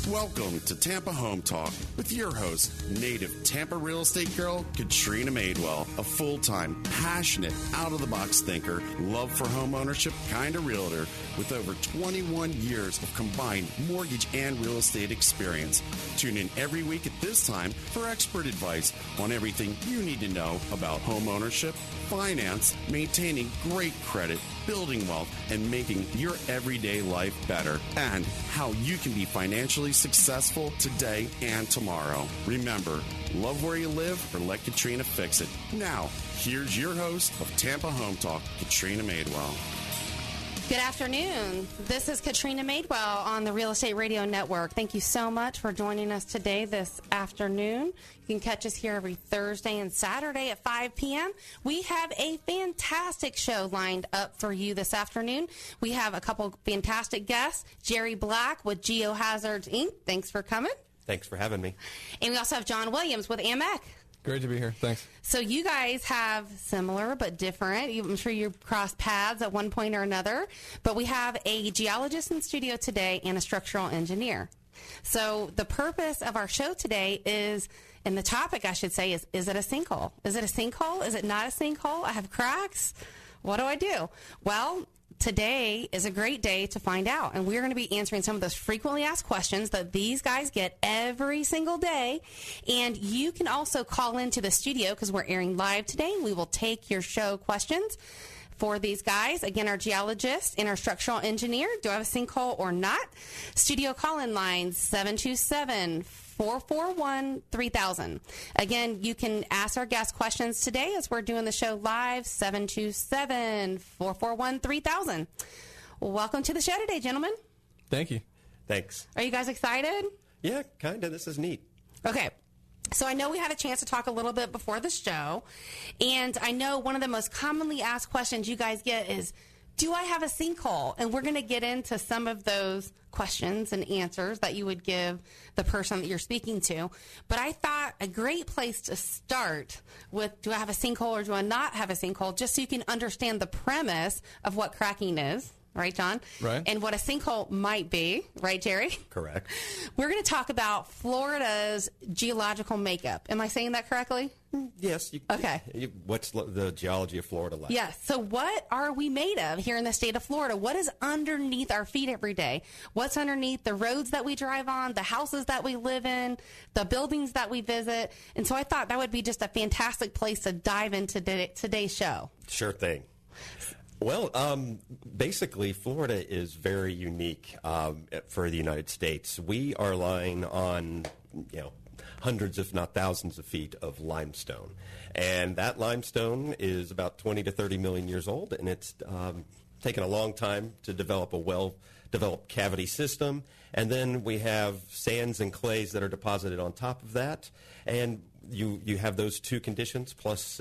Welcome to Tampa Home Talk with your host, native Tampa real estate girl, Katrina Madewell, a full-time, passionate, out-of-the-box thinker, love for home ownership kind of realtor with over 21 years of combined mortgage and real estate experience. Tune in every week at this time for expert advice on everything you need to know about home ownership, finance, maintaining great credit, building wealth, and making your everyday life better, and how you can be financially successful today and tomorrow. Remember, love where you live or let Katrina fix it. Now, here's your host of Tampa Home Talk, Katrina Madewell. Good afternoon. This is Katrina Madewell on the Real Estate Radio Network. Thank you so much for joining us today this afternoon. You can catch us here every Thursday and Saturday at 5 p.m. We have a fantastic show lined up for you this afternoon. We have a couple fantastic guests. Jerry Black with Geohazards, Inc. Thanks for coming. Thanks for having me. And we also have John Williams with AMEC. Great to be here. Thanks. So you guys have similar but different. I'm sure you've crossed paths at one point or another. But we have a geologist in studio today and a structural engineer. So the purpose of our show today is, and the topic I should say is it a sinkhole? Is it a sinkhole? Is it not a sinkhole? I have cracks. What do I do? Well, today is a great day to find out, and we're going to be answering some of those frequently asked questions that these guys get every single day. And you can also call into the studio because we're airing live today. We will take your show questions for these guys. Again, our geologist and our structural engineer. Do I have a sinkhole or not? Studio call-in lines 727-441-3000. Again, you can ask our guest questions today as we're doing the show live, 727-441-3000. Welcome to the show today, gentlemen. Thank you. Thanks. Are you guys excited? Yeah, kind of. This is neat. Okay. So I know we had a chance to talk a little bit before the show, and I know one of the most commonly asked questions you guys get is, do I have a sinkhole? And we're going to get into some of those questions and answers that you would give the person that you're speaking to. But I thought a great place to start with, do I have a sinkhole or do I not have a sinkhole, just so you can understand the premise of what cracking is. Right, John? Right. And what a sinkhole might be. Right, Jerry? Correct. We're going to talk about Florida's geological makeup. Am I saying that correctly? Yes. Okay. What's the geology of Florida like? Yes. So what are we made of here in the state of Florida? What is underneath our feet every day? What's underneath the roads that we drive on, the houses that we live in, the buildings that we visit? And so I thought that would be just a fantastic place to dive into today's show. Sure thing. Well, basically, Florida is very unique for the United States. We are lying on, hundreds, if not thousands of feet of limestone. And that limestone is about 20 to 30 million years old, and it's taken a long time to develop a well-developed cavity system. And then we have sands and clays that are deposited on top of that. And you have those two conditions plus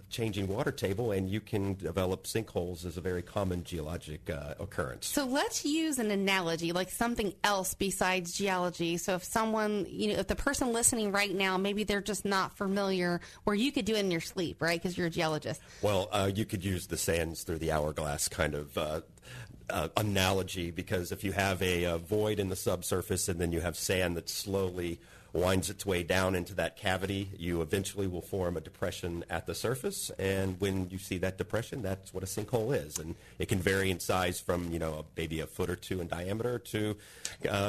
changing water table, and you can develop sinkholes as a very common geologic occurrence. So let's use an analogy, like something else besides geology. So if someone, if the person listening right now, maybe they're just not familiar, where you could do it in your sleep, right? Because you're a geologist. Well, you could use the sands through the hourglass kind of analogy, because if you have a void in the subsurface and then you have sand that slowly winds its way down into that cavity, you eventually will form a depression at the surface. And when you see that depression, that's what a sinkhole is. And it can vary in size from, maybe a foot or two in diameter to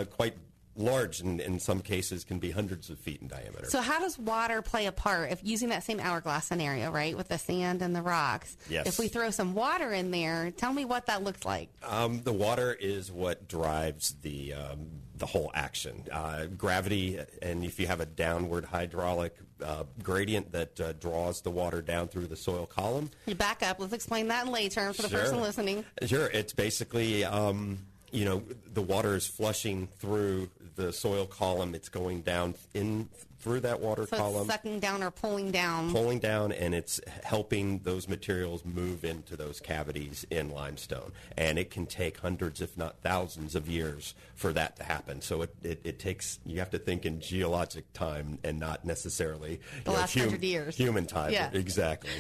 quite large, and in some cases can be hundreds of feet in diameter. So how does water play a part if using that same hourglass scenario, right, with the sand and the rocks? Yes. If we throw some water in there, tell me what that looks like. The water is what drives the whole action. Gravity, and if you have a downward hydraulic gradient that draws the water down through the soil column. You back up. Let's explain that in lay terms for the person listening. Sure. It's basically, the water is flushing through the soil column. It's going down in through that water So column. it's sucking down or pulling down. Pulling down, and it's helping those materials move into those cavities in limestone. And it can take hundreds, if not thousands, of years for that to happen. So it takes, you have to think in geologic time and not necessarily The last 100 years. Human time. Yeah. Exactly.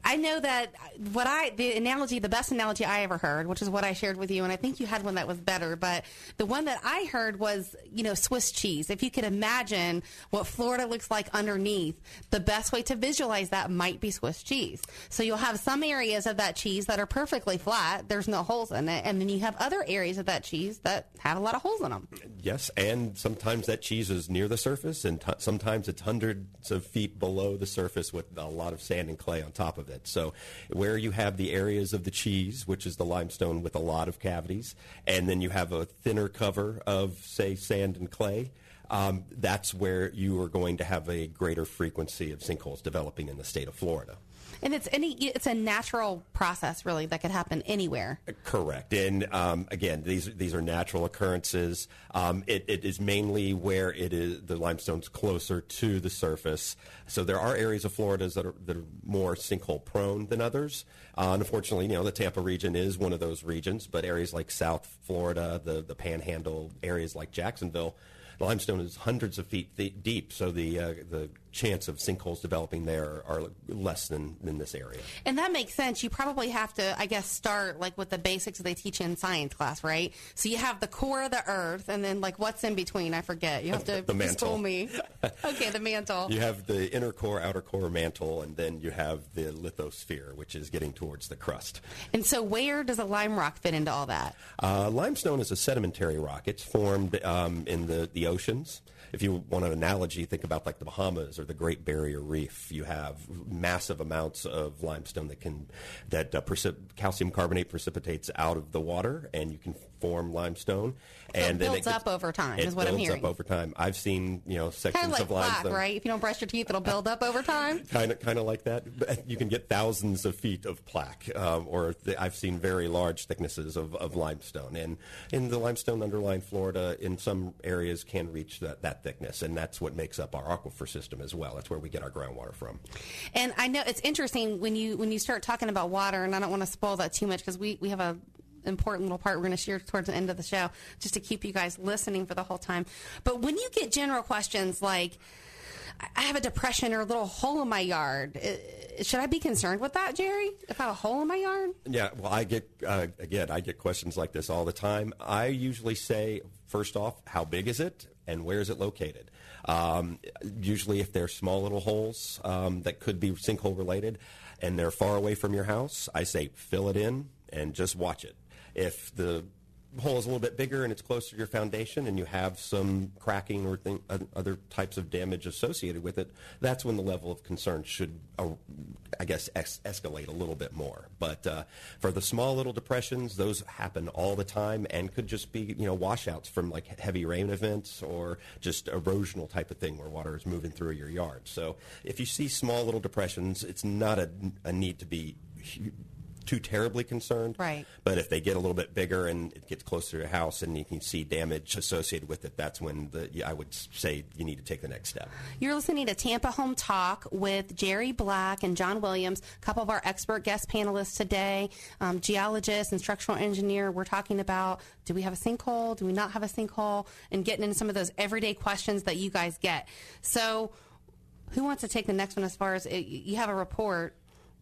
I know that the best analogy I ever heard, which is what I shared with you, and I think you had one that was better, but the one that I heard was, Swiss cheese. If you could imagine what Florida looks like underneath, the best way to visualize that might be Swiss cheese. So you'll have some areas of that cheese that are perfectly flat. There's no holes in it. And then you have other areas of that cheese that have a lot of holes in them. Yes, and sometimes that cheese is near the surface, and sometimes it's hundreds of feet below the surface with a lot of sand and clay on top of it. So where you have the areas of the cheese, which is the limestone with a lot of cavities, and then you have a thinner cover of, say, sand and clay, that's where you are going to have a greater frequency of sinkholes developing in the state of Florida. And it's a natural process, really, that could happen anywhere. Correct. And again, these are natural occurrences. It is mainly where the limestone's closer to the surface. So there are areas of Florida that are more sinkhole prone than others. Unfortunately, the Tampa region is one of those regions, but areas like South Florida, the Panhandle, areas like Jacksonville, the limestone is hundreds of feet deep, so the chance of sinkholes developing there are less than this area. And that makes sense. You probably have to, I guess, start like with the basics they teach in science class, right? So you have the core of the earth, and then like what's in between? I forget. You have to the mantle. school me. Okay, the mantle. You have the inner core, outer core mantle, and then you have the lithosphere, which is getting towards the crust. And so where does a lime rock fit into all that? Limestone is a sedimentary rock. It's formed in the oceans. If you want an analogy, think about like the Bahamas or the Great Barrier Reef. You have massive amounts of limestone calcium carbonate precipitates out of the water, and you can form limestone. So and it builds up over time, is what I'm hearing. It builds up over time. I've seen sections kind of like of limestone. plaque, right? If you don't brush your teeth, it'll build up over time. Kind of like that. But you can get thousands of feet of plaque, I've seen very large thicknesses of limestone. And in the limestone underlying Florida, in some areas can reach that thickness, and that's what makes up our aquifer system as well. That's where we get our groundwater from. And I know it's interesting when you start talking about water, and I don't want to spoil that too much because we have a important little part we're going to share towards the end of the show just to keep you guys listening for the whole time. But when you get general questions like, I have a depression or a little hole in my yard, should I be concerned with that, Jerry, if I have a hole in my yard? Yeah, well, I get questions like this all the time. I usually say, first off, how big is it and where is it located? Usually if they're small little holes that could be sinkhole related and they're far away from your house, I say fill it in and just watch it. If the hole is a little bit bigger and it's closer to your foundation and you have some cracking or other types of damage associated with it, that's when the level of concern should, escalate a little bit more. But for the small little depressions, those happen all the time and could just be, washouts from like heavy rain events or just erosional type of thing where water is moving through your yard. So if you see small little depressions, it's not a need to be too terribly concerned. Right. But if they get a little bit bigger and it gets closer to your house and you can see damage associated with it, that's when I would say you need to take the next step. You're listening to Tampa Home Talk with Jerry Black and John Williams, a couple of our expert guest panelists today, geologist and structural engineer. We're talking about, do we have a sinkhole? Do we not have a sinkhole? And getting into some of those everyday questions that you guys get. So who wants to take the next one as far as you have a report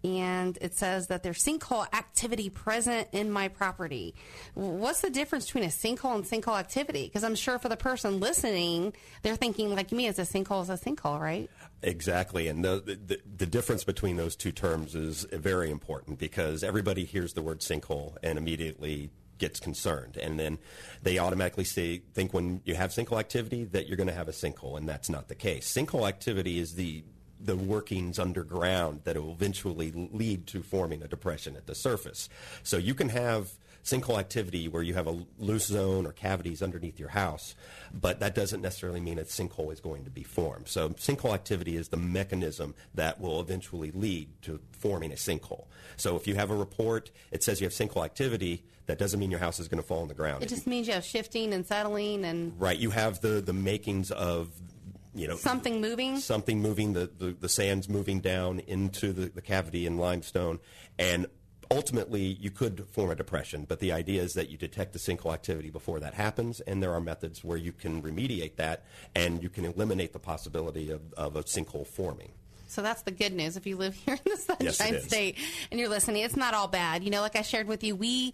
and it says that there's sinkhole activity present in my property. What's the difference between a sinkhole and sinkhole activity? Because I'm sure for the person listening, they're thinking like me, it's a sinkhole, right? Exactly. And the difference between those two terms is very important because everybody hears the word sinkhole and immediately gets concerned. And then they automatically think when you have sinkhole activity that you're going to have a sinkhole, and that's not the case. Sinkhole activity is the workings underground that will eventually lead to forming a depression at the surface. So you can have sinkhole activity where you have a loose zone or cavities underneath your house, but that doesn't necessarily mean a sinkhole is going to be formed. So sinkhole activity is the mechanism that will eventually lead to forming a sinkhole. So if you have a report, it says you have sinkhole activity, that doesn't mean your house is going to fall on the ground. It just means you have shifting and settling and... Right. You have the makings of something moving, the sand's moving down into the cavity in limestone, and ultimately you could form a depression. But the idea is that you detect the sinkhole activity before that happens, and there are methods where you can remediate that, and you can eliminate the possibility of a sinkhole forming. So that's the good news. If you live here in the Sunshine State and you're listening, it's not all bad. Like I shared with you,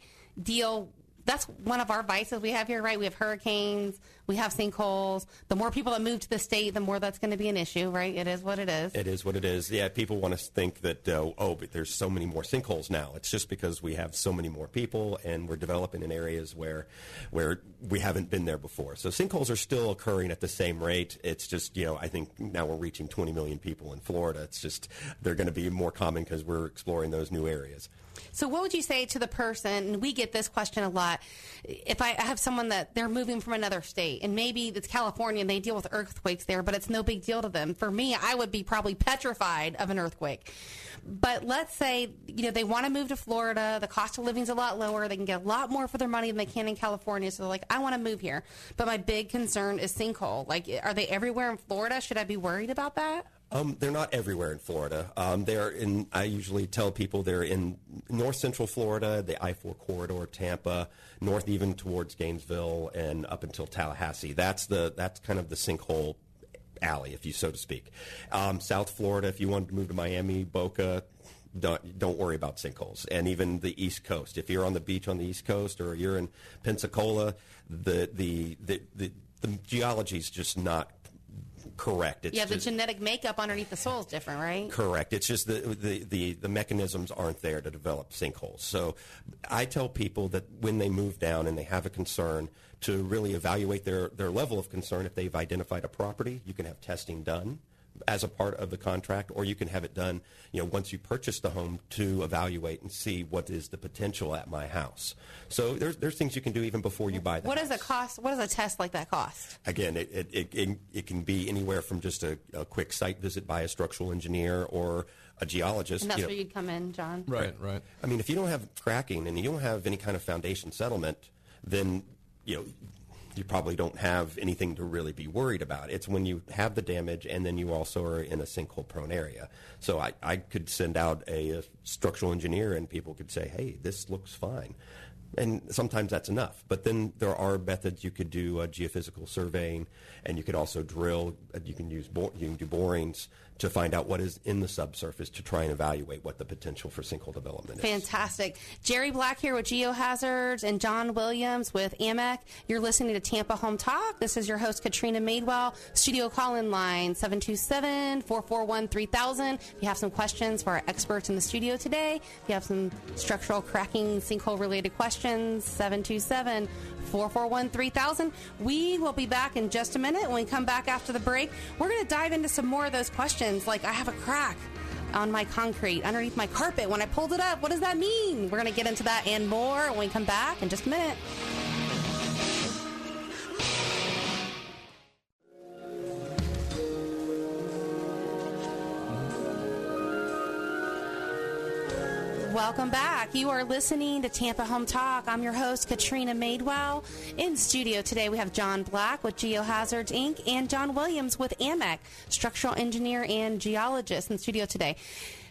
that's one of our vices we have here, right? We have hurricanes, we have sinkholes. The more people that move to the state, the more that's going to be an issue, right? It is what it is. It is what it is. Yeah, people want to think that, but there's so many more sinkholes now. It's just because we have so many more people, and we're developing in areas where we haven't been there before. So sinkholes are still occurring at the same rate. It's just, I think now we're reaching 20 million people in Florida. It's just they're going to be more common because we're exploring those new areas. So what would you say to the person, and we get this question a lot, if I have someone that they're moving from another state, and maybe it's California and they deal with earthquakes there, but it's no big deal to them. For me, I would be probably petrified of an earthquake. But let's say, they want to move to Florida, the cost of living is a lot lower, they can get a lot more for their money than they can in California, so they're like, I want to move here. But my big concern is sinkhole. Like, are they everywhere in Florida? Should I be worried about that? They're not everywhere in Florida. I usually tell people they're in north central Florida, the I-4 corridor, Tampa, north even towards Gainesville, and up until Tallahassee. That's kind of the sinkhole alley, if you so to speak. South Florida, if you want to move to Miami, Boca, don't worry about sinkholes. And even the East Coast, if you're on the beach on the East Coast or you're in Pensacola, the geology is just not correct. It's the genetic makeup underneath the soil is different, right? Correct. It's just the mechanisms aren't there to develop sinkholes. So I tell people that when they move down and they have a concern, to really evaluate their level of concern. If they've identified a property, you can have testing done as a part of the contract, or you can have it done, once you purchase the home, to evaluate and see what is the potential at my house. So there's things you can do even before you buy the house. What does it cost? What does a test like that cost? Again, it can be anywhere from just a quick site visit by a structural engineer or a geologist. And that's where you'd come in, John. Right. I mean, if you don't have cracking and you don't have any kind of foundation settlement, then you probably don't have anything to really be worried about. It's when you have the damage and then you also are in a sinkhole-prone area. So I could send out a structural engineer and people could say, hey, this looks fine. And sometimes that's enough. But then there are methods you could do geophysical surveying, and you could also drill. You can do borings to find out what is in the subsurface to try and evaluate what the potential for sinkhole development is. Fantastic. Jerry Black here with Geohazards and John Williams with AMEC. You're listening to Tampa Home Talk. This is your host, Katrina Madewell. Studio call-in line, 727-441-3000. If you have some questions for our experts in the studio today, if you have some structural cracking, sinkhole-related questions, 727-441-3000. We will be back in just a minute. When we come back after the break, we're going to dive into some more of those questions, like I have a crack on my concrete underneath my carpet. When I pulled it up, what does that mean? We're going to get into that and more when we come back in just a minute. Welcome back. You are listening to Tampa Home Talk. I'm your host, Katrina Madewell. In studio today, we have John Black with Geohazards, Inc., and John Williams with AMEC, structural engineer and geologist in studio today.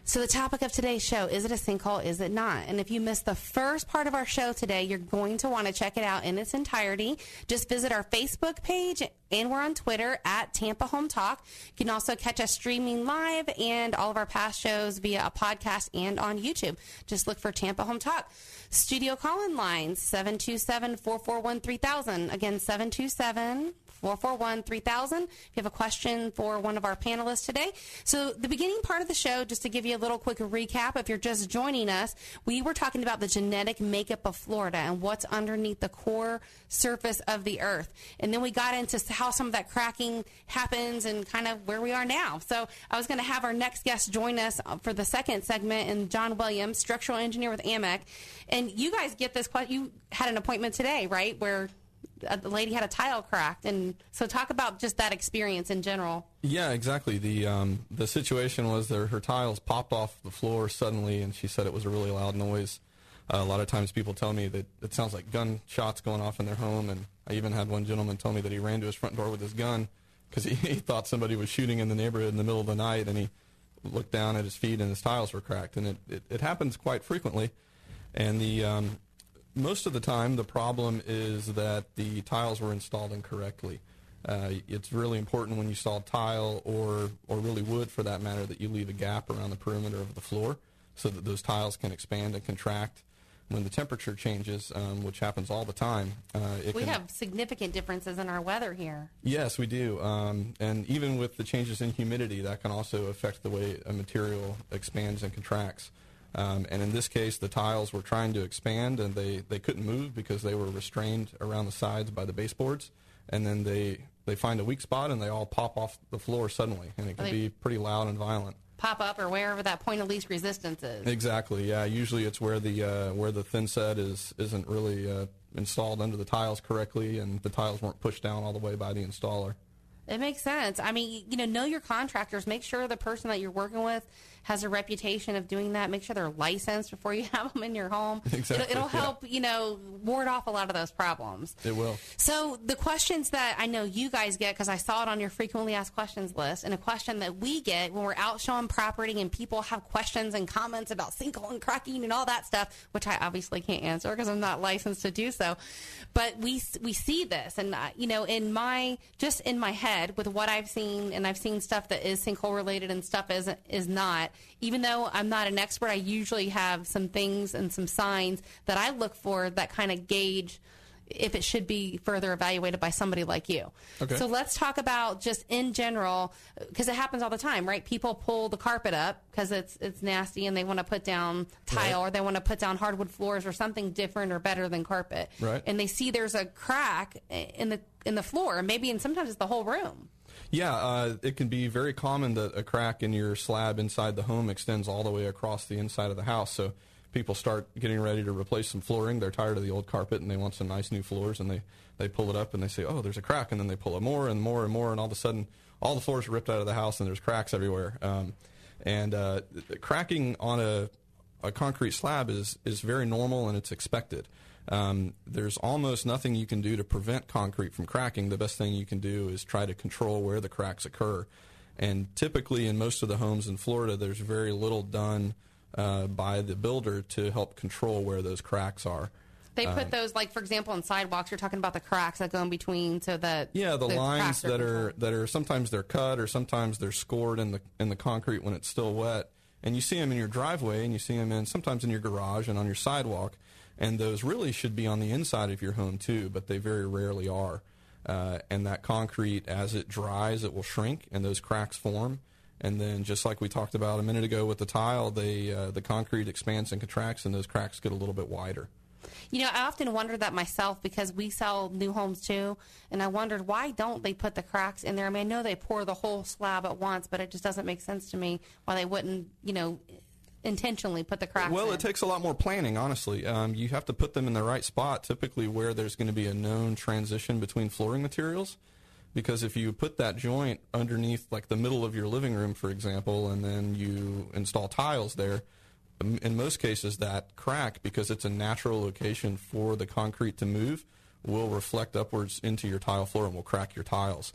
So the topic of today's show, is it a sinkhole, is it not? And if you missed the first part of our show today, you're going to want to check it out in its entirety. Just visit our Facebook page, and we're on Twitter at Tampa Home Talk. You can also catch us streaming live and all of our past shows via a podcast and on YouTube. Just look for Tampa Home Talk. Studio call-in lines, 727-441-3000. Again, 727-441-3000 if you have a question for one of our panelists today. So the beginning part of the show, just to give you a little quick recap, if you're just joining us, we were talking about the genetic makeup of Florida and what's underneath the core surface of the earth. And then we got into how some of that cracking happens and kind of where we are now. So I was going to have our next guest join us for the second segment, and John Williams, structural engineer with AMEC. And you guys get this question. You had an appointment today, right, where a lady had a tile cracked, and so talk about just that experience in general. Yeah, exactly. The situation was that her tiles popped off the floor suddenly, and she said it was a really loud noise. A lot of times people tell me that it sounds like gunshots going off in their home, and I even had one gentleman tell me that he ran to his front door with his gun because he thought somebody was shooting in the neighborhood in the middle of the night, and he looked down at his feet and his tiles were cracked. And it happens quite frequently. And most of the time, the problem is that the tiles were installed incorrectly. It's really important when you install tile or really wood for that matter that you leave a gap around the perimeter of the floor so that those tiles can expand and contract. When the temperature changes, which happens all the time, we have significant differences in our weather here. Yes, we do. And even with the changes in humidity, that can also affect the way a material expands and contracts. And in this case, the tiles were trying to expand, and they couldn't move because they were restrained around the sides by the baseboards. And then they find a weak spot, and they all pop off the floor suddenly, and it can be pretty loud and violent. Pop up or wherever that point of least resistance is. Exactly. Yeah. Usually it's where the thin set isn't really installed under the tiles correctly, and the tiles weren't pushed down all the way by the installer. It makes sense. I mean, know your contractors. Make sure the person that you're working with has a reputation of doing that. Make sure they're licensed before you have them in your home. Exactly. It'll help, ward off a lot of those problems. It will. So the questions that I know you guys get, because I saw it on your frequently asked questions list, and a question that we get when we're out showing property and people have questions and comments about sinkhole and cracking and all that stuff, which I obviously can't answer because I'm not licensed to do so. But we see this, and in my head with what I've seen, and I've seen stuff that is sinkhole related and stuff is not. Even though I'm not an expert, I usually have some things and some signs that I look for that kind of gauge if it should be further evaluated by somebody like you. Okay. So let's talk about just in general, because it happens all the time, right? People pull the carpet up because it's nasty and they want to put down tile, or they want to put down hardwood floors or something different or better than carpet. Right. And they see there's a crack in the floor, and sometimes it's the whole room. Yeah, it can be very common that a crack in your slab inside the home extends all the way across the inside of the house. So people start getting ready to replace some flooring. They're tired of the old carpet and they want some nice new floors, and they pull it up and they say, oh, there's a crack, and then they pull it more and more and more, and all of a sudden all the floors are ripped out of the house and there's cracks everywhere. Cracking on a concrete slab is very normal and it's expected. There's almost nothing you can do to prevent concrete from cracking. The best thing you can do is try to control where the cracks occur. And typically in most of the homes in Florida, there's very little done by the builder to help control where those cracks are. They put those, like, for example, on sidewalks. You're talking about the cracks that go in between, so that the lines that are sometimes they're cut or sometimes they're scored in the concrete when it's still wet. And you see them in your driveway, and you see them sometimes in your garage and on your sidewalk. And those really should be on the inside of your home too, but they very rarely are. And that concrete, as it dries, it will shrink, and those cracks form. And then, just like we talked about a minute ago with the tile, the concrete expands and contracts, and those cracks get a little bit wider. I often wonder that myself, because we sell new homes too, and I wondered, why don't they put the cracks in there? I mean, I know they pour the whole slab at once, but it just doesn't make sense to me why they wouldn't, intentionally put the cracks in. Well, it takes a lot more planning, honestly. You have to put them in the right spot, typically where there's going to be a known transition between flooring materials. Because if you put that joint underneath, like the middle of your living room, for example, and then you install tiles there, in most cases that crack, because it's a natural location for the concrete to move, will reflect upwards into your tile floor and will crack your tiles.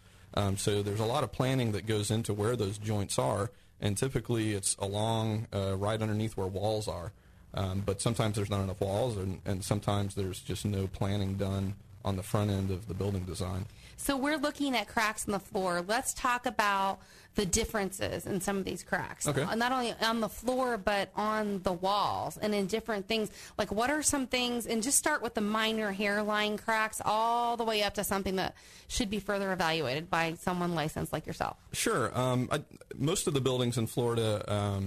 So there's a lot of planning that goes into where those joints are. And typically it's along right underneath where walls are. But sometimes there's not enough walls, and sometimes there's just no planning done on the front end of the building design. So we're looking at cracks in the floor. Let's talk about the differences in some of these cracks. Okay. Not only on the floor, but on the walls and in different things. Like, what are some things, and just start with the minor hairline cracks all the way up to something that should be further evaluated by someone licensed like yourself. Sure. Most of the buildings in Florida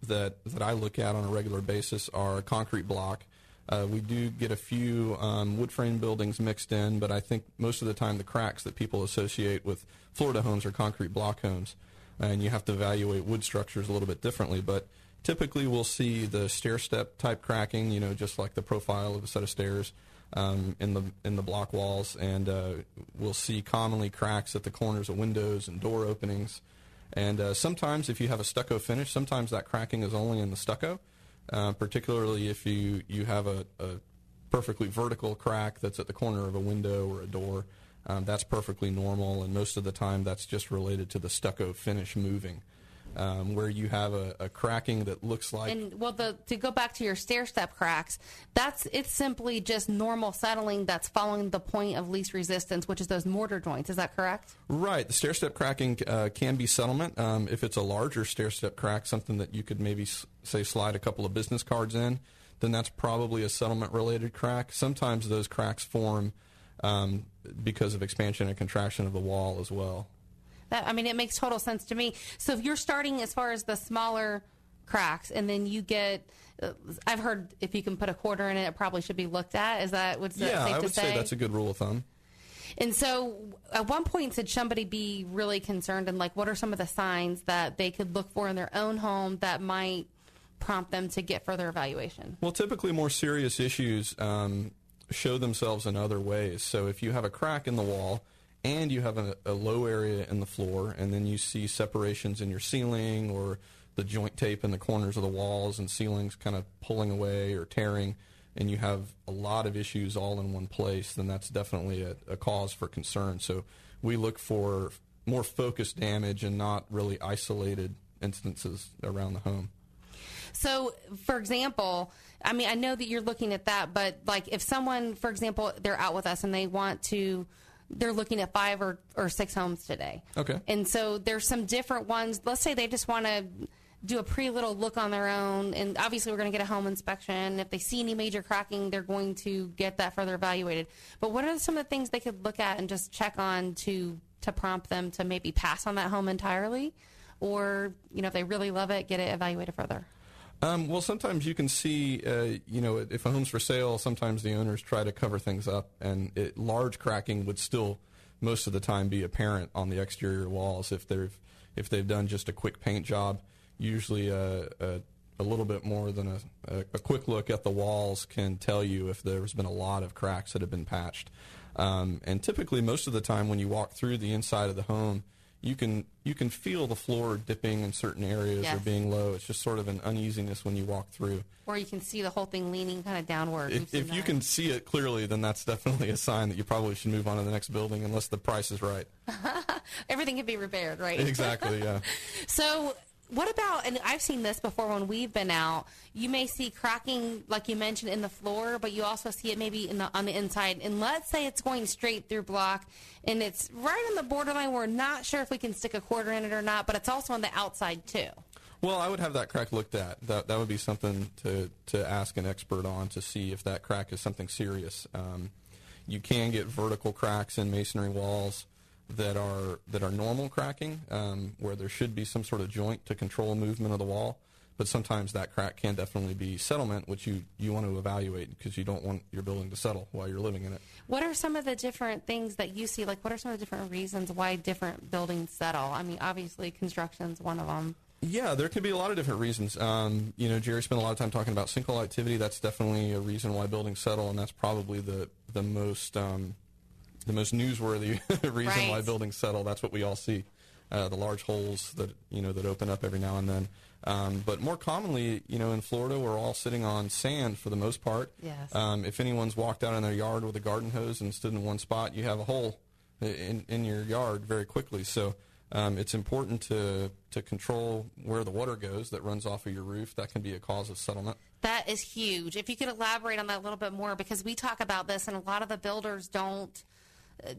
that I look at on a regular basis are concrete block. We do get a few wood frame buildings mixed in, but I think most of the time the cracks that people associate with Florida homes are concrete block homes, and you have to evaluate wood structures a little bit differently. But typically we'll see the stair-step type cracking, just like the profile of a set of stairs in the block walls, and we'll see commonly cracks at the corners of windows and door openings. And sometimes if you have a stucco finish, sometimes that cracking is only in the stucco. Particularly if you have a perfectly vertical crack that's at the corner of a window or a door. That's perfectly normal, and most of the time that's just related to the stucco finish moving. Where you have a cracking that looks like... And, well, to go back to your stair-step cracks, it's simply just normal settling that's following the point of least resistance, which is those mortar joints. Is that correct? Right. The stair-step cracking can be settlement. If it's a larger stair-step crack, something that you could maybe, say, slide a couple of business cards in, then that's probably a settlement-related crack. Sometimes those cracks form because of expansion and contraction of the wall as well. It makes total sense to me. So if you're starting as far as the smaller cracks, and then you get, I've heard if you can put a quarter in it, it probably should be looked at. Is that what's safe to say? Yeah, I would say that's a good rule of thumb. And so at one point, should somebody be really concerned, and like, what are some of the signs that they could look for in their own home that might prompt them to get further evaluation? Well, typically more serious issues show themselves in other ways. So if you have a crack in the wall, and you have a low area in the floor, and then you see separations in your ceiling or the joint tape in the corners of the walls and ceilings kind of pulling away or tearing, and you have a lot of issues all in one place, then that's definitely a cause for concern. So we look for more focused damage and not really isolated instances around the home. So, for example, I know that you're looking at that, but like if someone, for example, they're out with us and they're looking at 5 or 6 homes today. Okay. And so there's some different ones. Let's say they just want to do a little look on their own, and obviously we're going to get a home inspection. If they see any major cracking, they're going to get that further evaluated. But what are some of the things they could look at and just check on to prompt them to maybe pass on that home entirely? Or, if they really love it, get it evaluated further? Well, sometimes you can see, if a home's for sale, sometimes the owners try to cover things up, and large cracking would still, most of the time, be apparent on the exterior walls. If they've done just a quick paint job, usually a little bit more than a quick look at the walls can tell you if there's been a lot of cracks that have been patched. And typically, most of the time, when you walk through the inside of the home, you can feel the floor dipping in certain areas or being low. It's just sort of an uneasiness when you walk through. Or you can see the whole thing leaning kind of downward. If you can see it clearly, then that's definitely a sign that you probably should move on to the next building unless the price is right. Everything can be repaired, right? Exactly, yeah. So what about, and I've seen this before when we've been out, you may see cracking, like you mentioned, in the floor, but you also see it maybe on the inside. And let's say it's going straight through block, and it's right on the borderline. We're not sure if we can stick a quarter in it or not, but it's also on the outside, too. Well, I would have that crack looked at. That would be something to ask an expert on to see if that crack is something serious. You can get vertical cracks in masonry walls that are normal cracking, where there should be some sort of joint to control movement of the wall. But sometimes that crack can definitely be settlement, which you want to evaluate because you don't want your building to settle while you're living in it. What are some of the different things that you see? Like, what are some of the different reasons why different buildings settle? Obviously, construction's one of them. Yeah, there can be a lot of different reasons. Jerry spent a lot of time talking about sinkhole activity. That's definitely a reason why buildings settle, and that's probably the most newsworthy reason why buildings settle. That's what we all see, the large holes that open up every now and then. But more commonly, in Florida, we're all sitting on sand for the most part. Yes. If anyone's walked out in their yard with a garden hose and stood in one spot, you have a hole in your yard very quickly. So it's important to control where the water goes that runs off of your roof. That can be a cause of settlement. That is huge. If you could elaborate on that a little bit more, because we talk about this, and a lot of the builders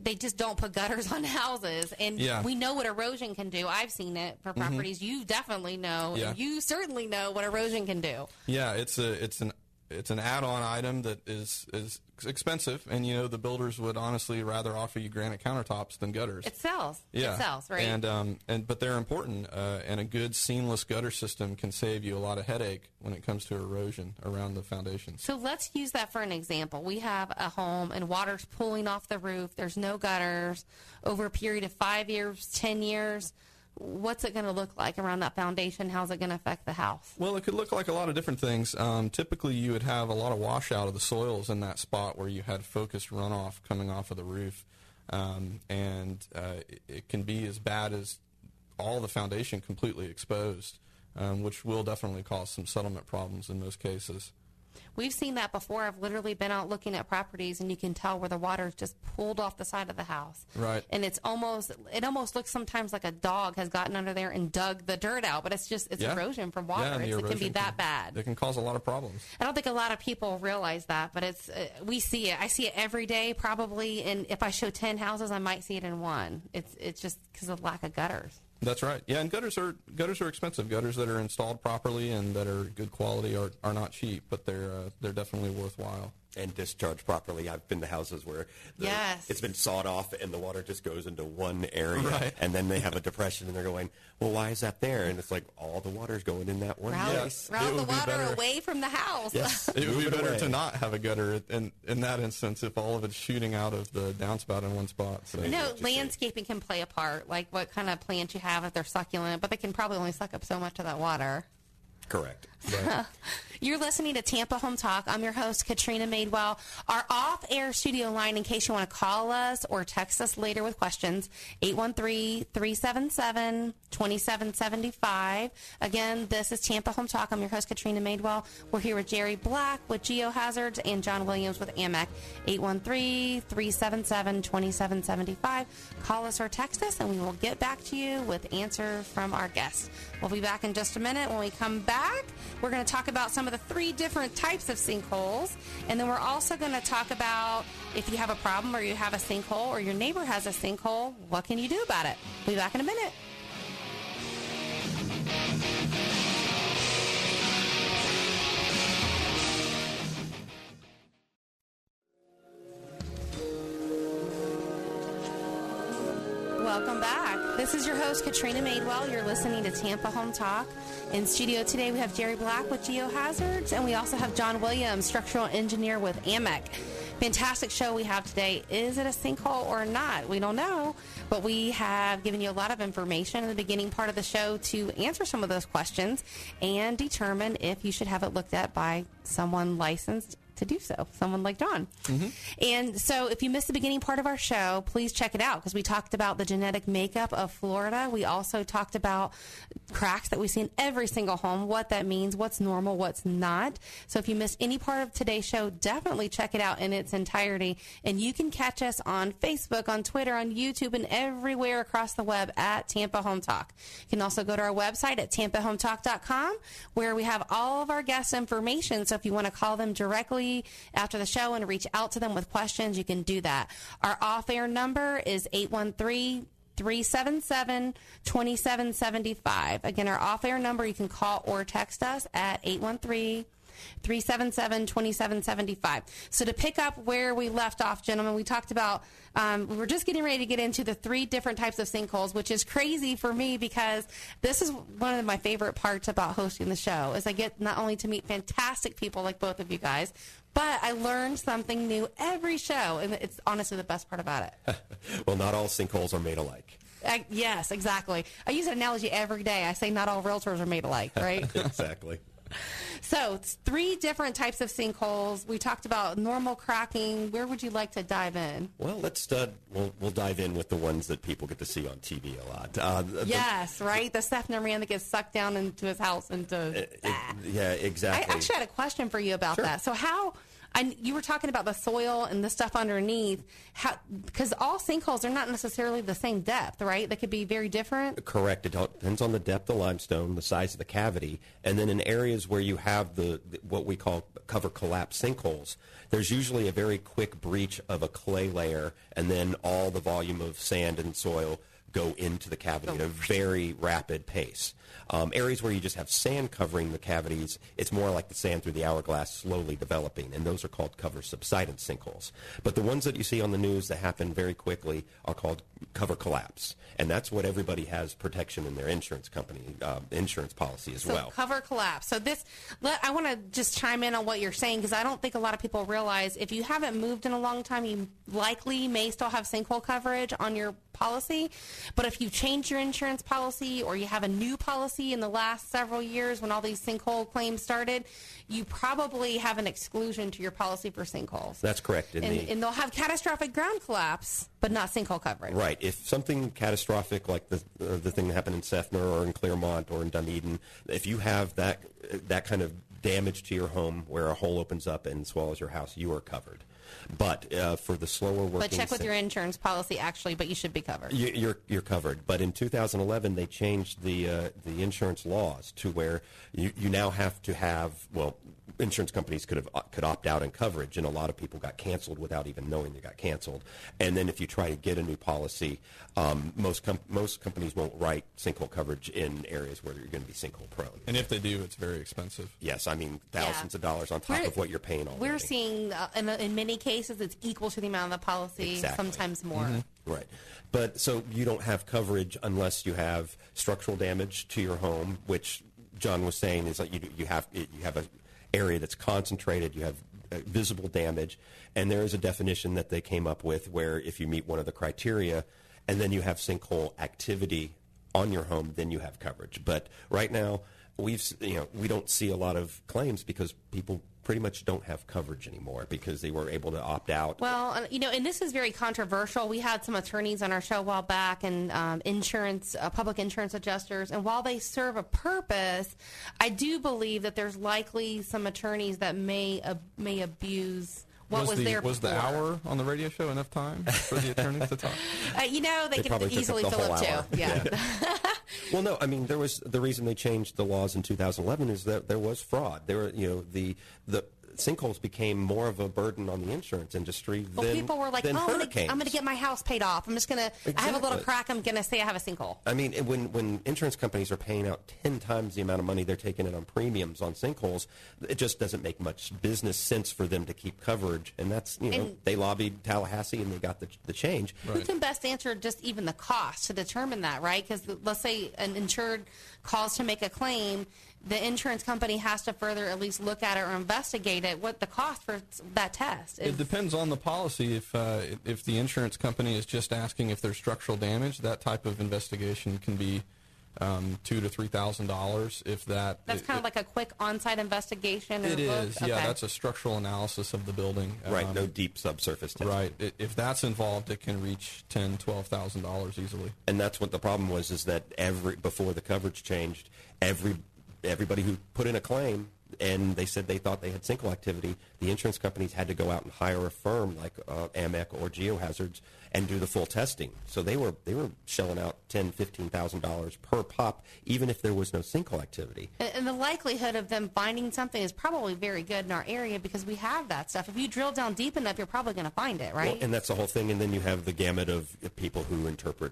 they just don't put gutters on houses. And we know what erosion can do. I've seen it for properties. Mm-hmm. You definitely know. Yeah. And you certainly know what erosion can do. Yeah, it's an add-on item that is expensive, and the builders would honestly rather offer you granite countertops than gutters. It sells. Yeah. It sells, right? But they're important, and a good seamless gutter system can save you a lot of headache when it comes to erosion around the foundations. So let's use that for an example. We have a home, and water's pooling off the roof. There's no gutters. Over a period of 5 years, 10 years, what's it going to look like around that foundation? How's it going to affect the house? Well, it could look like a lot of different things. Typically, you would have a lot of washout of the soils in that spot where you had focused runoff coming off of the roof. It can be as bad as all the foundation completely exposed, which will definitely cause some settlement problems in most cases. We've seen that before. I've literally been out looking at properties, and you can tell where the water's just pulled off the side of the house. Right. And it almost looks sometimes like a dog has gotten under there and dug the dirt out, but it's erosion from water. Yeah, It can be that bad. It can cause a lot of problems. I don't think a lot of people realize that, but we see it. I see it every day, probably, and if I show 10 houses, I might see it in one. It's just because of lack of gutters. That's right. Yeah, and gutters are expensive. Gutters that are installed properly and that are good quality are not cheap, but they're definitely worthwhile. And discharged properly. I've been to houses where it's been sawed off and the water just goes into one area, right. And then they have a depression and they're going, well, why is that there? And it's like all the water's going in that one place. Route the water away from the house. Yes. It would be better to not have a gutter in that instance if all of it's shooting out of the downspout in one spot. So. Landscaping can play a part, like what kind of plants you have, if they're succulent, but they can probably only suck up so much of that water. Correct. Right. You're listening to Tampa Home Talk. I'm your host, Katrina Madewell. Our off-air studio line, in case you want to call us or text us later with questions, 813-377-2775. Again, this is Tampa Home Talk. I'm your host, Katrina Madewell. We're here with Jerry Black with Geohazards and John Williams with AMEC. 813-377-2775. Call us or text us, and we will get back to you with answers from our guests. We'll be back in just a minute. When we come back, we're going to talk about some of the 3 different types of sinkholes, and then we're also going to talk about if you have a problem or you have a sinkhole or your neighbor has a sinkhole, what can you do about it? We'll be back in a minute. Welcome back. This is your host, Katrina Madewell. You're listening to Tampa Home Talk. In studio today, we have Jerry Black with Geohazards, and we also have John Williams, structural engineer with AMEC. Fantastic show we have today. Is it a sinkhole or not? We don't know, but we have given you a lot of information in the beginning part of the show to answer some of those questions and determine if you should have it looked at by someone licensed to do so, someone like John. Mm-hmm. And so if you missed the beginning part of our show, please check it out because we talked about the genetic makeup of Florida. We also talked about cracks that we see in every single home, what that means, what's normal, what's not. So if you missed any part of today's show, definitely check it out in its entirety. And you can catch us on Facebook, on Twitter, on YouTube, and everywhere across the web at Tampa Home Talk. You can also go to our website at tampahometalk.com where we have all of our guest information. So if you want to call them directly after the show and reach out to them with questions, you can do that. Our off-air number is 813-377-2775. Again, our off-air number, you can call or text us at 813-377-2775. So to pick up where we left off, gentlemen, we talked about, we were just getting ready to get into the 3 different types of sinkholes, which is crazy for me because this is one of my favorite parts about hosting the show is I get not only to meet fantastic people like both of you guys, but I learned something new every show, and it's honestly the best part about it. Well, not all sinkholes are made alike. Yes, exactly. I use an analogy every day. I say not all realtors are made alike, right? Exactly. So it's 3 different types of sinkholes. We talked about normal cracking. Where would you like to dive in? Well, let's we'll dive in with the ones that people get to see on TV a lot. Yes, right? The Steffner man that gets sucked down into his house. Yeah, exactly. I actually had a question for you about that. So you were talking about the soil and the stuff underneath, because all sinkholes are not necessarily the same depth, right? They could be very different. Correct. It depends on the depth of limestone, the size of the cavity, and then in areas where you have what we call cover collapse sinkholes, there's usually a very quick breach of a clay layer, and then all the volume of sand and soil go into the cavity at a very rapid pace. Areas where you just have sand covering the cavities, it's more like the sand through the hourglass slowly developing, and those are called cover subsidence sinkholes. But the ones that you see on the news that happen very quickly are called cover collapse, and that's what everybody has protection in their insurance company, insurance policy as well. Cover collapse. So I want to just chime in on what you're saying because I don't think a lot of people realize if you haven't moved in a long time, you likely may still have sinkhole coverage on your policy. But if you change your insurance policy or you have a new policy in the last several years when all these sinkhole claims started, you probably have an exclusion to your policy for sinkholes. That's correct. And they'll have catastrophic ground collapse, but not sinkhole coverage. Right. If something catastrophic like the thing that happened in Seffner or in Claremont or in Dunedin, if you have that kind of damage to your home where a hole opens up and swallows your house, you are covered. But for the slower working... But check with your insurance policy, actually, but you should be covered. You're covered. But in 2011, they changed the insurance laws to where you now have to have, well, insurance companies could opt out in coverage, and a lot of people got canceled without even knowing they got canceled. And then if you try to get a new policy, most companies won't write sinkhole coverage in areas where you're going to be sinkhole prone. And if they do, it's very expensive. Yes, I mean thousands of dollars on top of what you're paying already. We're seeing, in many cases, it's equal to the amount of the policy, sometimes more. Mm-hmm. Right. But so you don't have coverage unless you have structural damage to your home, which John was saying is like you have a area that's concentrated, you have visible damage, and there is a definition that they came up with where if you meet one of the criteria and then you have sinkhole activity on your home, then you have coverage. But right now, we don't see a lot of claims because people pretty much don't have coverage anymore because they were able to opt out. Well, and this is very controversial. We had some attorneys on our show a while back and public insurance adjusters, and while they serve a purpose, I do believe that there's likely some attorneys that may abuse was the hour on the radio show enough time for the attorneys to talk? They could easily fill up too. Yeah. Well, no, I mean the reason they changed the laws in 2011 is that there was fraud. There were, the sinkholes became more of a burden on the insurance industry than people were like, hurricanes. I'm going to get my house paid off. I'm just going to, I have a little crack, I'm going to say I have a sinkhole. I mean, when insurance companies are paying out 10 times the amount of money they're taking in on premiums on sinkholes, it just doesn't make much business sense for them to keep coverage. And that's, they lobbied Tallahassee and they got the change. Right. Who can best answer just even the cost to determine that, right? Because let's say an insured calls to make a claim, the insurance company has to further at least look at it or investigate it, what the cost for that test is. It depends on the policy. If the insurance company is just asking if there's structural damage, that type of investigation can be $2,000 to $3,000. That's kind of like a quick on-site investigation. It is, okay. Yeah. That's a structural analysis of the building. Right. No deep subsurface testing. Right. If that's involved, it can reach $10,000, $12,000 easily. And that's what the problem was: is that before the coverage changed, everybody who put in a claim and they said they thought they had sinkhole activity, the insurance companies had to go out and hire a firm like AMEC or Geohazards and do the full testing. So they were shelling out $10,000, $15,000 per pop, even if there was no sinkhole activity. And the likelihood of them finding something is probably very good in our area because we have that stuff. If you drill down deep enough, you're probably going to find it, right? Well, and that's the whole thing. And then you have the gamut of people who interpret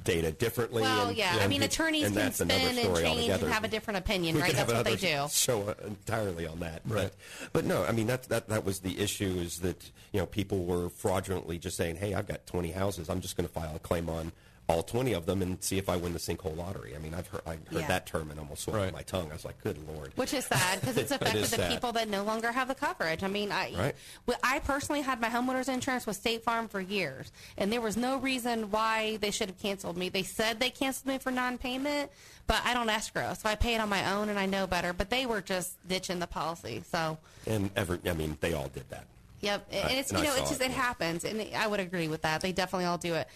data differently. Well, I mean, attorneys can spin and change and have a different opinion, right? That's what they do. Show entirely on that, right? But no, I mean that was the issue: is that people were fraudulently just saying, "Hey, I've got 20 houses. I'm just going to file a claim on all 20 of them and see if I win the sinkhole lottery." I mean, I heard that term and almost swallowed my tongue. I was like, "Good Lord!" Which is sad because it's affected the people that no longer have the coverage. I mean, I personally had my homeowner's insurance with State Farm for years, and there was no reason why they should have canceled me. They said they canceled me for non-payment, but I don't escrow, so I pay it on my own, and I know better. But they were just ditching the policy. So they all did that. Yep, and it happens, and I would agree with that. They definitely all do it.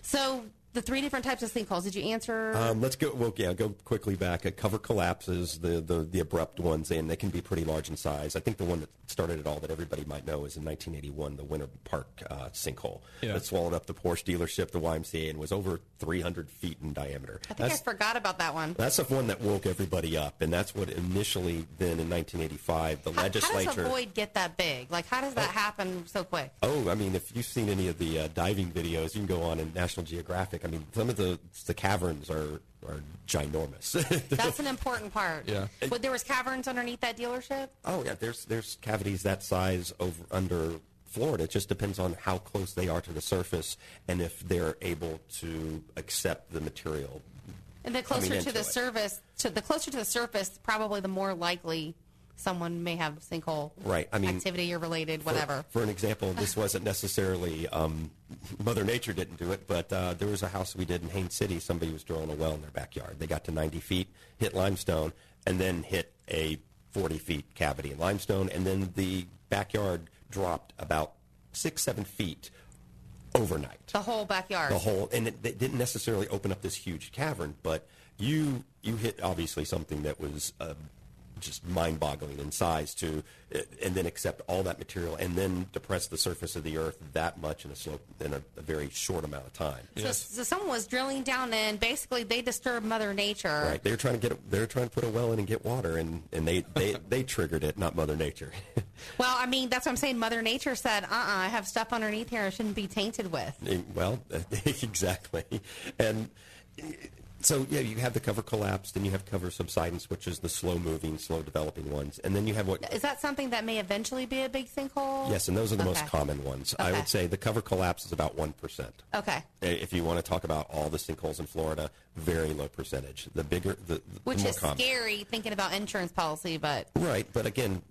So the three different types of sinkholes. Did you answer? Let's go. Well, go quickly back. Cover collapses, the abrupt ones, and they can be pretty large in size. I think the one that started it all that everybody might know is in 1981, the Winter Park sinkhole that swallowed up the Porsche dealership, the YMCA, and was over 300 feet in diameter. I think I forgot about that one. That's the one that woke everybody up, and that's what initially then in 1985 the legislature. How does a void get that big? Like, how does that happen so quick? Oh, I mean, if you've seen any of the diving videos, you can go on in National Geographic. I mean, some of the caverns are ginormous. That's an important part. Yeah. But there was caverns underneath that dealership? Oh, yeah. There's cavities that size under Florida. It just depends on how close they are to the surface and if they're able to accept the material. And the closer to the surface, probably the more likely someone may have sinkhole activity or related, whatever. For an example, this wasn't necessarily Mother Nature didn't do it, but there was a house we did in Haines City. Somebody was drilling a well in their backyard. They got to 90 feet, hit limestone, and then hit a 40-feet cavity in limestone, and then the backyard dropped about 6-7 feet overnight. The whole backyard. And it didn't necessarily open up this huge cavern, but you hit obviously something that was just mind-boggling in size and then accept all that material and then depress the surface of the earth that much in a very short amount of time. Yes. So someone was drilling down and basically they disturbed Mother Nature. Right. They were trying to put a well in and get water, and they triggered it, not Mother Nature. Well, I mean, that's what I'm saying. Mother Nature said, I have stuff underneath here I shouldn't be tainted with. Well, exactly. And so, yeah, you have the cover collapsed, and you have cover subsidence, which is the slow-moving, slow-developing ones. And then you have what... Is that something that may eventually be a big sinkhole? Yes, and those are the most common ones. Okay. I would say the cover collapse is about 1%. Okay. If you want to talk about all the sinkholes in Florida, very low percentage. The bigger, the Which more is common. Scary thinking about insurance policy, but... Right, but again,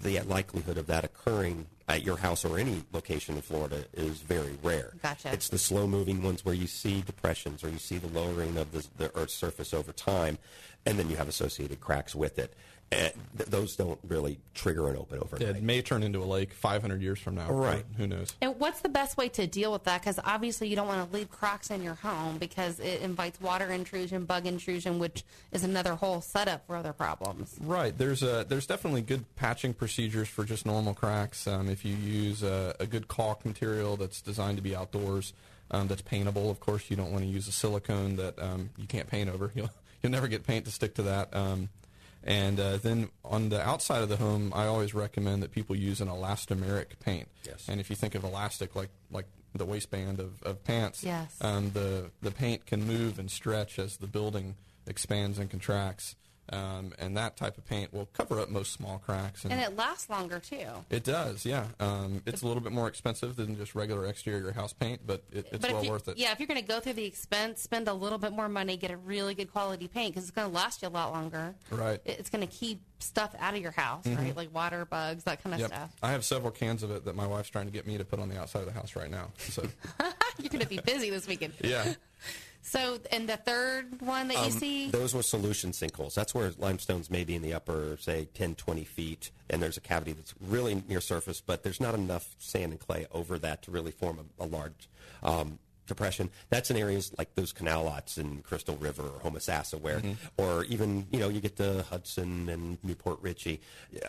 the likelihood of that occurring at your house or any location in Florida is very rare. Gotcha. It's the slow-moving ones where you see depressions or you see the lowering of the Earth's surface over time, and then you have associated cracks with it. And those don't really trigger an open overnight. It may turn into a lake 500 years from now. Right. Who knows? And what's the best way to deal with that? Because obviously you don't want to leave cracks in your home because it invites water intrusion, bug intrusion, which is another whole setup for other problems. Right. There's definitely good patching procedures for just normal cracks. If you use a good caulk material that's designed to be outdoors, that's paintable. Of course, you don't want to use a silicone that you can't paint over. You'll never get paint to stick to that. And then on the outside of the home, I always recommend that people use an elastomeric paint. Yes. And if you think of elastic like the waistband of pants, Yes. The paint can move and stretch as the building expands and contracts. And that type of paint will cover up most small cracks. And it lasts longer, too. It does, yeah. It's a little bit more expensive than just regular exterior house paint, but it's well worth it. Yeah, if you're going to go through the expense, spend a little bit more money, get a really good quality paint because it's going to last you a lot longer. Right. It's going to keep stuff out of your house, right? Like water, bugs, that kind of Yep. stuff. I have several cans of it that my wife's trying to get me to put on the outside of the house right now. So You're going to be busy this weekend. yeah. So, and the third one that you see? Those were solution sinkholes. That's where limestone's maybe in the upper, say, 10, 20 feet, and there's a cavity that's really near surface, but there's not enough sand and clay over that to really form a large depression. That's in areas like those canal lots in Crystal River or Homosassa where, or even, you get to Hudson and Newport Richey.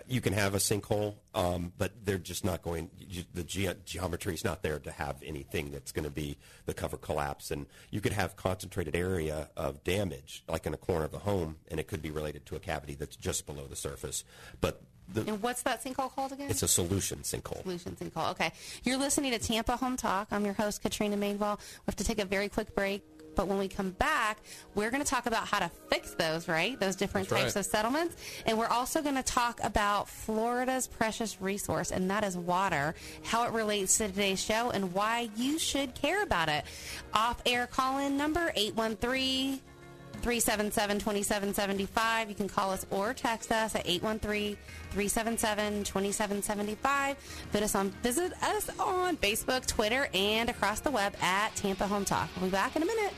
You can have a sinkhole, but they're just not going, the geometry is not there to have anything that's going to be the cover collapse. And you could have concentrated area of damage, like in a corner of the home, and it could be related to a cavity that's just below the surface. But And what's that sinkhole called again? it's a solution sinkhole. Solution sinkhole. Okay. You're listening to Tampa Home Talk. I'm your host, Katrina Madewell. We have to take a very quick break, but when we come back, we're going to talk about how to fix those, right? Those different That's types right. of settlements. And we're also going to talk about Florida's precious resource, and that is water, how it relates to today's show, and why you should care about it. Off-air call-in number, 813-377-2775. You can call us or text us at 813-377-2775. Visit us on Facebook, Twitter, and across the web at Tampa Home Talk. We'll be back in a minute.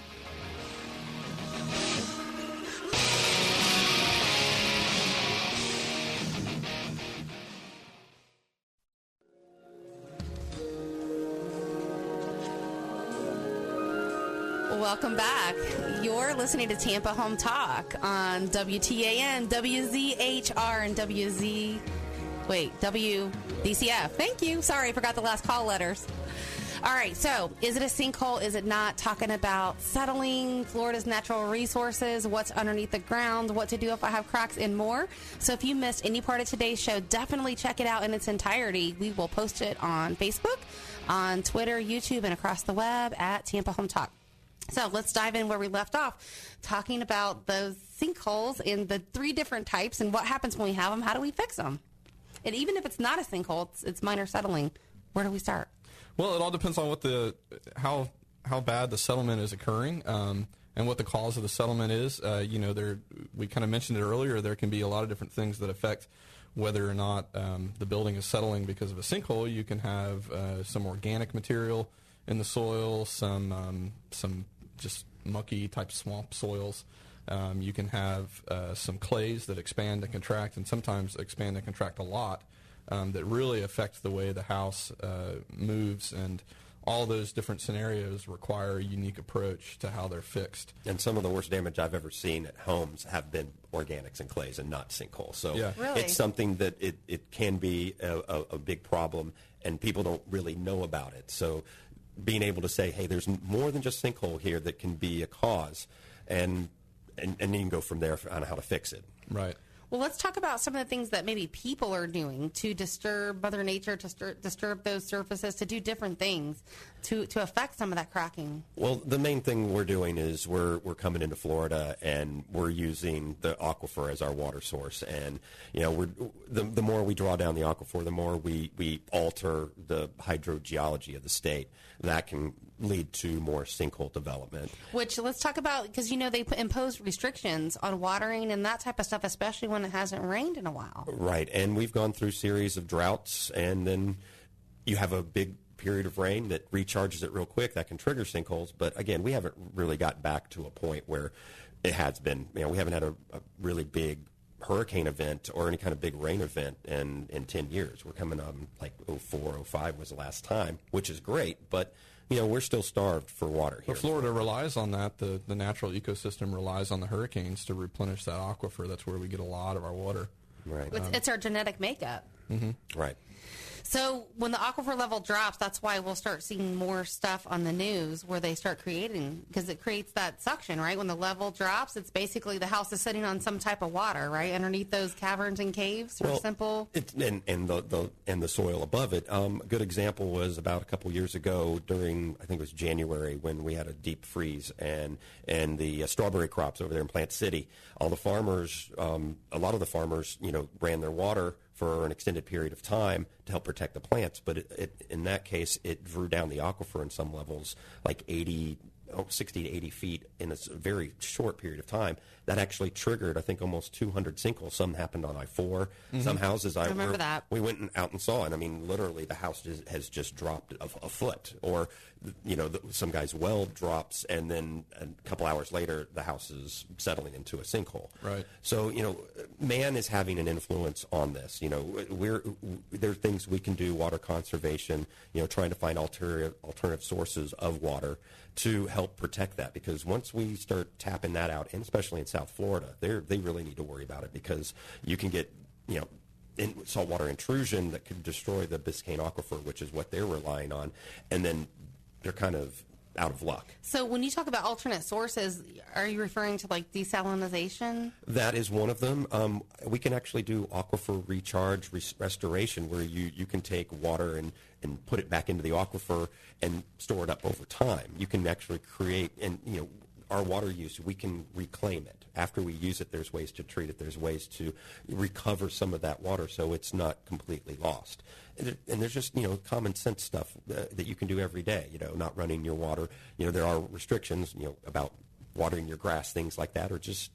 Welcome back. You're listening to Tampa Home Talk on WTAN, WZHR, and WDCF. Thank you. Sorry, I forgot the last call letters. All right, so is it a sinkhole? Is it not? Talking about settling, Florida's natural resources, what's underneath the ground, what to do if I have cracks, and more. So if you missed any part of today's show, definitely check it out in its entirety. We will post it on Facebook, on Twitter, YouTube, and across the web at Tampa Home Talk. So let's dive in where we left off, talking about those sinkholes and the three different types and what happens when we have them. How do we fix them? And even if it's not a sinkhole, it's minor settling. Where do we start? Well, it all depends on what how bad the settlement is occurring, and what the cause of the settlement is. We kind of mentioned it earlier. There can be a lot of different things that affect whether or not the building is settling because of a sinkhole. You can have some organic material in the soil, some just mucky type swamp soils. You can have some clays that expand and contract, and sometimes expand and contract a lot, that really affect the way the house moves. And all those different scenarios require a unique approach to how they're fixed. And some of the worst damage I've ever seen at homes have been organics and clays and not sinkholes. So Really? it's something that it can be a big problem, and people don't really know about it. So being able to say, hey, there's more than just sinkhole here that can be a cause, and you can go from there on how to fix it. Right. Well, let's talk about some of the things that maybe people are doing to disturb Mother Nature, to disturb those surfaces, to do different things to affect some of that cracking. Well, the main thing we're doing is we're coming into Florida, and we're using the aquifer as our water source. And the more we draw down the aquifer, the more we alter the hydrogeology of the state. That can lead to more sinkhole development. Which, let's talk about, because they impose restrictions on watering and that type of stuff, especially when it hasn't rained in a while. Right, and we've gone through series of droughts, and then you have a big period of rain that recharges it real quick. That can trigger sinkholes, but again, we haven't really got back to a point where it has been. We haven't had a really big hurricane event or any kind of big rain event in 10 years. We're coming on like 04, 05 was the last time, which is great, but we're still starved for water here. But Florida relies on that. The natural ecosystem relies on the hurricanes to replenish that aquifer. That's where we get a lot of our water. Right. It's our genetic makeup. Mm-hmm. Right. So when the aquifer level drops, that's why we'll start seeing more stuff on the news where they start creating, because it creates that suction, right? When the level drops, it's basically the house is sitting on some type of water, right? Underneath those caverns and caves, or simple. And the soil above it. A good example was about a couple years ago during, I think it was January, when we had a deep freeze, and the strawberry crops over there in Plant City, all the farmers, a lot of the farmers, ran their water for an extended period of time to help protect the plants. But in that case, it drew down the aquifer in some levels, like 60 to 80 feet in a very short period of time. That actually triggered, I think, almost 200 sinkholes. Some happened on I-4. Mm-hmm. Some houses, I remember that. We went out and saw it. I mean, literally, the house has just dropped a foot. Or, some guy's well drops, and then a couple hours later, the house is settling into a sinkhole. Right. So, man is having an influence on this. There are things we can do, water conservation, trying to find alternative sources of water to help protect that, because once we start tapping that out, and especially in South Florida, they really need to worry about it, because you can get saltwater intrusion that could destroy the Biscayne aquifer, which is what they're relying on, and then they're kind of out of luck. So when you talk about alternate sources, are you referring to like desalinization? That is one of them. We can actually do aquifer recharge restoration, where you can take water and put it back into the aquifer and store it up over time. You can actually create, and our water use, we can reclaim it. After we use it, there's ways to treat it. There's ways to recover some of that water so it's not completely lost. And there's just, common sense stuff that you can do every day, not running your water. There are restrictions, about watering your grass, things like that, or just,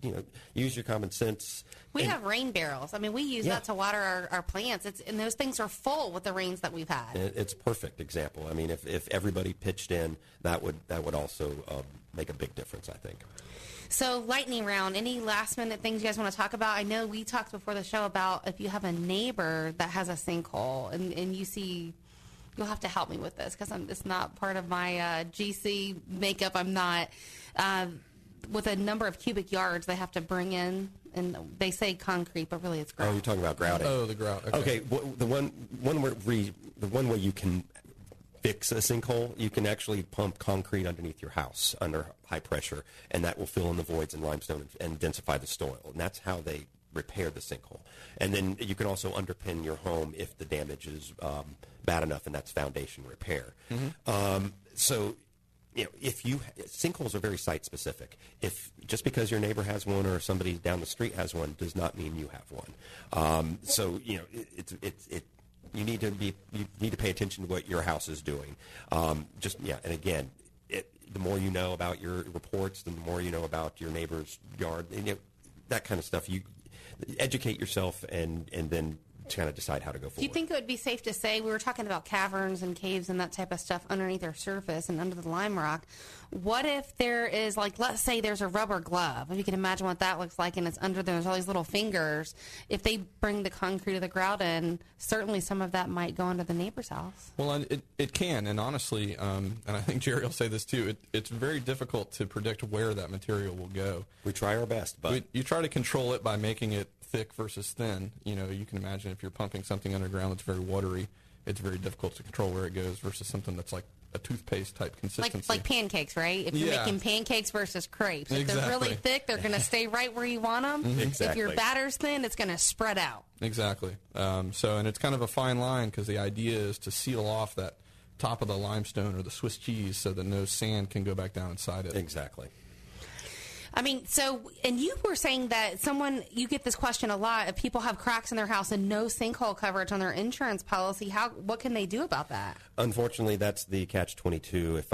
use your common sense. We have rain barrels. I mean, we use that to water our plants. And those things are full with the rains that we've had. It's a perfect example. I mean, if everybody pitched in, that would also make a big difference, I think. So, lightning round, any last minute things you guys want to talk about? I know we talked before the show about if you have a neighbor that has a sinkhole and you see, you'll have to help me with this, because it's not part of my GC makeup. I'm not. With a number of cubic yards they have to bring in, and they say concrete, but really it's grout. Oh, you're talking about grouting. Oh, the grout. Okay. Well, the one way you can fix a sinkhole, you can actually pump concrete underneath your house under high pressure, and that will fill in the voids in limestone and densify the soil. And that's how they repair the sinkhole. And then you can also underpin your home if the damage is bad enough, and that's foundation repair. Mm-hmm. Sinkholes are very site specific. If just because your neighbor has one or somebody down the street has one does not mean you have one. You need to pay attention to what your house is doing. And again, the more you know about your reports, the more you know about your neighbor's yard, and that kind of stuff. You educate yourself and then kind of decide how to go forward. Do you think it would be safe to say, we were talking about caverns and caves and that type of stuff underneath our surface and under the lime rock, what if there is, like, let's say there's a rubber glove. If you can imagine what that looks like, and it's under there's all these little fingers. If they bring the concrete or the grout in, certainly some of that might go into the neighbor's house. Well, it can, and honestly, and I think Jerry will say this too, it's very difficult to predict where that material will go. We try our best, but you try to control it by making it thick versus thin. You know, you can imagine if you're pumping something underground that's very watery, it's very difficult to control where it goes versus something that's like a toothpaste type consistency. Like pancakes, right? If you're making pancakes versus crepes. If they're really thick, they're going to stay right where you want them. Exactly. If your batter's thin, it's going to spread out. Exactly. And it's kind of a fine line because the idea is to seal off that top of the limestone or the Swiss cheese so that no sand can go back down inside it. Exactly. I mean, and you were saying that you get this question a lot, if people have cracks in their house and no sinkhole coverage on their insurance policy, what can they do about that? Unfortunately, that's the catch-22. If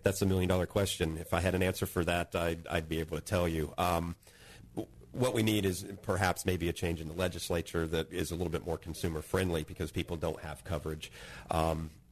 that's $1 million question, if I had an answer for that, I'd be able to tell you. What we need is perhaps maybe a change in the legislature that is a little bit more consumer-friendly because people don't have coverage.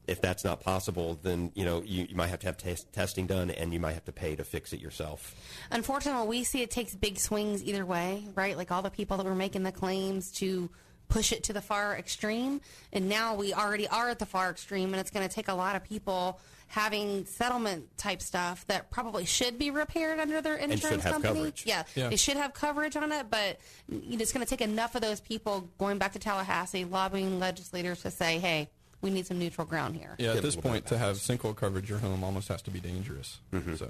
If that's not possible, then you might have to have testing done, and you might have to pay to fix it yourself. Unfortunately, we see it takes big swings either way, right? Like all the people that were making the claims to push it to the far extreme, and now we already are at the far extreme, and it's going to take a lot of people having settlement type stuff that probably should be repaired under their insurance company. Coverage. Yeah, they should have coverage on it, but it's going to take enough of those people going back to Tallahassee, lobbying legislators to say, hey, we need some neutral ground here. Yeah, at this point, to have sinkhole coverage, your home almost has to be dangerous. Mm-hmm.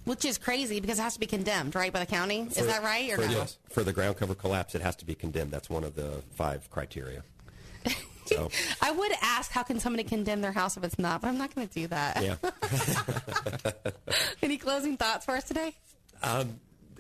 Which is crazy because it has to be condemned, right, by the county? Is that right? Or no? For the ground cover collapse, it has to be condemned. That's one of the 5 criteria. So I would ask, how can somebody condemn their house if it's not? But I'm not going to do that. Yeah. Any closing thoughts for us today?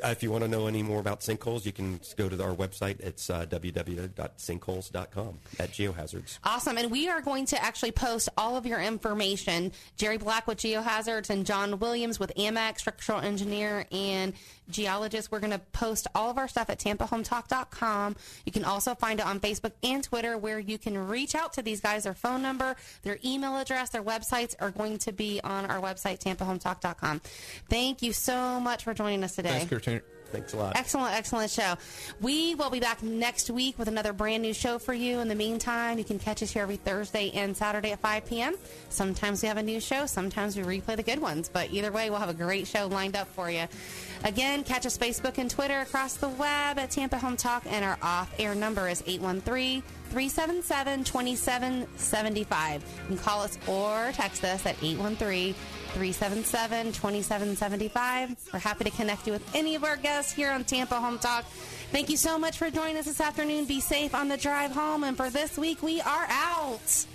If you want to know any more about sinkholes, you can go to our website. It's www.sinkholes.com at Geohazards. Awesome. And we are going to actually post all of your information. Jerry Black with Geohazards and John Williams with AMAC, structural engineer and geologist. We're going to post all of our stuff at TampaHometalk.com. You can also find it on Facebook and Twitter, where you can reach out to these guys. Their phone number, their email address, their websites are going to be on our website, TampaHometalk.com. Thank you so much for joining us today. Thanks, Kirsten. Thanks a lot. Excellent show. We will be back next week with another brand new show for you. In the meantime, you can catch us here every Thursday and Saturday at 5 p.m. Sometimes we have a new show. Sometimes we replay the good ones. But either way, we'll have a great show lined up for you. Again, catch us Facebook and Twitter across the web at Tampa Home Talk, and our off-air number is 813-377-2775. You can call us or text us at 813-377-2775. We're happy to connect you with any of our guests here on Tampa Home Talk. Thank you so much for joining us this afternoon. Be safe on the drive home. And for this week, we are out.